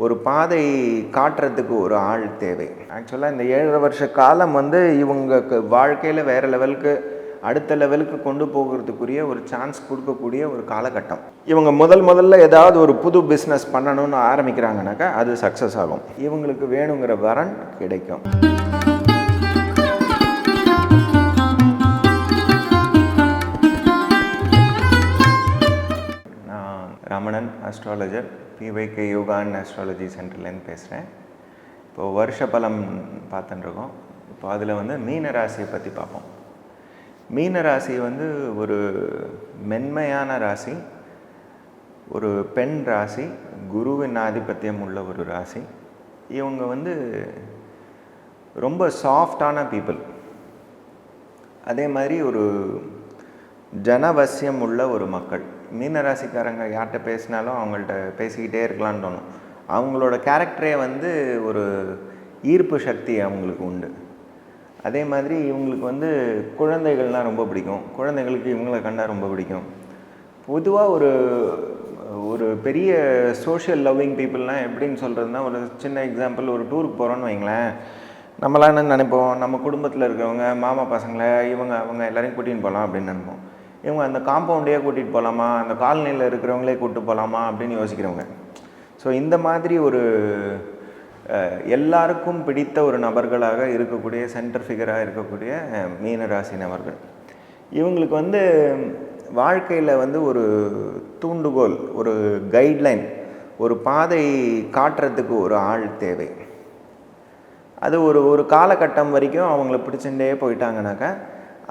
ஒரு பாதை காட்டுறதுக்கு ஒரு ஆள் தேவை. ஆக்சுவலாக இந்த 7.5 வருஷ காலம் இவங்க வாழ்க்கையில் வேறு லெவலுக்கு அடுத்த லெவலுக்கு கொண்டு போகிறதுக்குரிய ஒரு சான்ஸ் கொடுக்கக்கூடிய ஒரு காலகட்டம். இவங்க முதல்ல ஏதாவது ஒரு புது பிஸ்னஸ் பண்ணணும்னு ஆரம்பிக்கிறாங்கனாக்கா அது சக்ஸஸ் ஆகும். இவங்களுக்கு வேணுங்கிற வரன் கிடைக்கும். நான் Ramanan astrologer, PYK yoga and astrology சென்டர்லேருந்து பேசுகிறேன். இப்போது வருஷ பலம் பார்த்துட்டுருக்கோம். இப்போ அதில் மீன ராசியை பற்றி பார்ப்போம். மீன ராசி ஒரு மென்மையான ராசி, ஒரு பெண் ராசி, குருவின் ஆதிபத்தியம் உள்ள ஒரு ராசி. இவங்க ரொம்ப சாஃப்டான பீப்புள். அதே மாதிரி ஒரு ஜனவசியம் உள்ள ஒரு மக்கள். மீனராசிக்காரங்க யார்கிட்ட பேசினாலும் அவங்கள்ட்ட பேசிக்கிட்டே இருக்கலான்னு தோணும். அவங்களோட கேரக்டரே ஒரு ஈர்ப்பு சக்தி அவங்களுக்கு உண்டு. அதே மாதிரி இவங்களுக்கு குழந்தைகள்னால் ரொம்ப பிடிக்கும். குழந்தைகளுக்கு இவங்களை கண்டால் ரொம்ப பிடிக்கும். பொதுவாக ஒரு பெரிய சோஷியல் லவ்விங் பீப்புளெலாம் எப்படின்னு சொல்கிறதுனா, ஒரு சின்ன எக்ஸாம்பிள், ஒரு டூருக்கு போகிறோன்னு வைங்களேன். நம்மளாம் என்ன நினைப்போம், நம்ம குடும்பத்தில் இருக்கிறவங்க மாமா பசங்களை அவங்க எல்லோரையும் கூட்டிகிட்டு போகலாம் அப்படின்னு நினைப்போம். இவங்க அந்த காம்பவுண்டையே கூட்டிகிட்டு போகலாமா, அந்த காலனியில் இருக்கிறவங்களே கூப்பிட்டு போகலாமா அப்படின்னு யோசிக்கிறவங்க. ஸோ இந்த மாதிரி ஒரு எல்லாருக்கும் பிடித்த ஒரு நபர்களாக இருக்கக்கூடிய, சென்டர் ஃபிகராக இருக்கக்கூடிய மீனராசி நபர்கள். இவங்களுக்கு வாழ்க்கையில் ஒரு தூண்டுகோல், ஒரு கைட்லைன், ஒரு பாதை காட்டுறதுக்கு ஒரு ஆள் தேவை. அது ஒரு காலகட்டம் வரைக்கும் அவங்கள பிடிச்சுட்டே போயிட்டாங்கனாக்கா,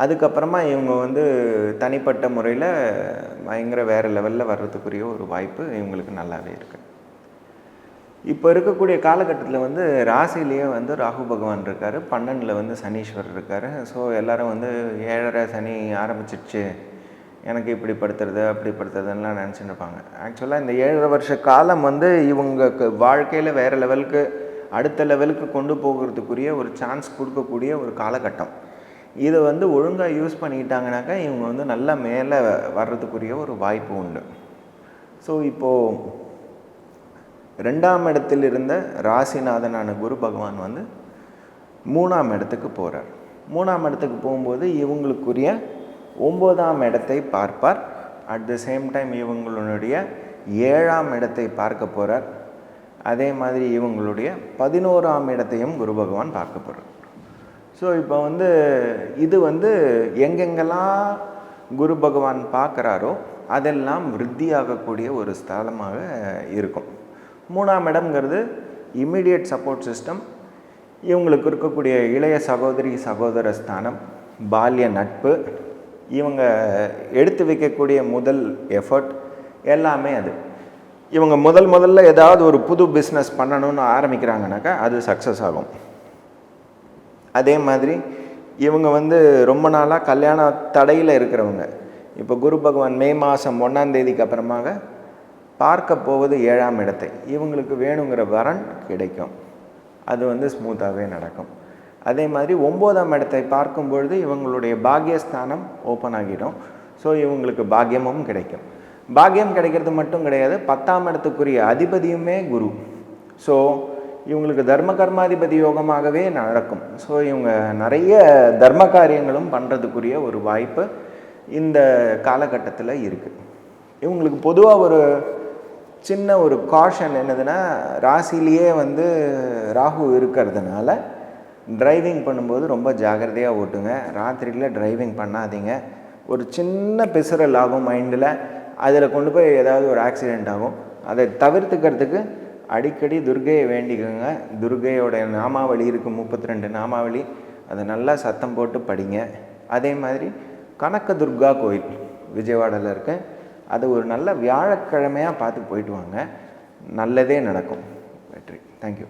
அதுக்கப்புறமா இவங்க தனிப்பட்ட முறையில் பயங்கர வேறு லெவலில் வர்றதுக்குரிய ஒரு வாய்ப்பு இவங்களுக்கு நல்லாவே இருக்குது. இப்போ இருக்கக்கூடிய காலகட்டத்தில் ராசிலேயே ராகு பகவான் இருக்கார், 12ல் சனீஸ்வரர் இருக்கார். ஸோ எல்லோரும் 7.5 சனி ஆரம்பிச்சிடுச்சு, எனக்கு இப்படி படுத்துறது அப்படி படுத்துறதுலாம் நினச்சிட்டு இருப்பாங்க. ஆக்சுவலாக இந்த 7.5 வருஷ காலம் இவங்க வாழ்க்கையில் வேறு லெவலுக்கு அடுத்த லெவலுக்கு கொண்டு போகிறதுக்குரிய ஒரு சான்ஸ் கொடுக்கக்கூடிய ஒரு காலகட்டம். இதை ஒழுங்காக யூஸ் பண்ணிக்கிட்டாங்கனாக்கா இவங்க நல்லா மேலே வர்றதுக்குரிய ஒரு வாய்ப்பு உண்டு. ஸோ இப்போது 2ஆம் இடத்தில் இருந்த ராசிநாதனான குரு பகவான் 3ஆம் இடத்துக்கு போகிறார். 3ஆம் இடத்துக்கு போகும்போது இவங்களுக்குரிய 9ஆம் இடத்தை பார்ப்பார். அட் த சேம் டைம் இவங்களுடைய 7ஆம் இடத்தை பார்க்க போகிறார். அதே மாதிரி இவங்களுடைய 11ஆம் இடத்தையும் குரு பகவான் பார்க்க போகிறார். ஸோ இப்போ இது எங்கெங்கெல்லாம் குரு பகவான் பார்க்குறாரோ அதெல்லாம் விருத்தியாகக்கூடிய ஒரு ஸ்தலமாக இருக்கும். 3ஆம் இடம்ங்கிறது இம்மிடியட் சப்போர்ட் சிஸ்டம். இவங்களுக்கு இருக்கக்கூடிய இளைய சகோதரி சகோதர ஸ்தானம், பால்ய நட்பு, இவங்க எடுத்து வைக்கக்கூடிய முதல் எஃபர்ட் எல்லாமே அது. இவங்க முதல்ல ஏதாவது ஒரு புது பிஸ்னஸ் பண்ணணும்னு ஆரம்பிக்கிறாங்கனாக்கா அது சக்ஸஸ் ஆகும். அதே மாதிரி இவங்க ரொம்ப நாளாக கல்யாண தடையில் இருக்கிறவங்க, இப்போ குரு பகவான் மே மாதம் 1ஆம் தேதிக்கு அப்புறமாக பார்க்க போவது 7ஆம் இடத்தை. இவங்களுக்கு வேணுங்கிற வரன் கிடைக்கும். அது ஸ்மூத்தாகவே நடக்கும். அதே மாதிரி 9ஆம் இடத்தை பார்க்கும் பொழுது இவங்களுடைய பாக்யஸ்தானம் ஓப்பன் ஆகிடும். ஸோ இவங்களுக்கு பாக்கியமும் கிடைக்கும். பாக்கியம் கிடைக்கிறது மட்டும் கிடையாது, 10ஆம் இடத்துக்குரிய அதிபதியுமே குரு. ஸோ இவங்களுக்கு தர்ம கர்மாதிபதி யோகமாகவே நடக்கும். ஸோ இவங்க நிறைய தர்ம காரியங்களும் பண்ணுறதுக்குரிய ஒரு வாய்ப்பு இந்த காலகட்டத்தில் இருக்குது. இவங்களுக்கு பொதுவாக ஒரு சின்ன ஒரு காஷன் என்னதுன்னா, ராசிலேயே ராகு இருக்கிறதுனால டிரைவிங் பண்ணும்போது ரொம்ப ஜாகிரதையாக ஓட்டுங்க. ராத்திரியில் டிரைவிங் பண்ணாதீங்க. ஒரு சின்ன பிசுறல் ஆகும் மைண்டில், அதில் கொண்டு போய் ஏதாவது ஒரு ஆக்சிடெண்ட் ஆகும். அதை தவிர்த்துக்கிறதுக்கு அடிக்கடி துர்கையை வேண்டிக்கோங்க. துர்கையோட நாமாவளி இருக்குது, 32 நாமாவளி, அதை நல்லா சத்தம் போட்டு படிங்க. அதே மாதிரி கனக துர்கா கோயில் விஜயவாடாவில் இருக்கு, அது ஒரு நல்ல வியாழக்கிழமையாக பார்த்து போயிட்டு வாங்க, நல்லதே நடக்கும். வெற்றி. தேங்க்யூ.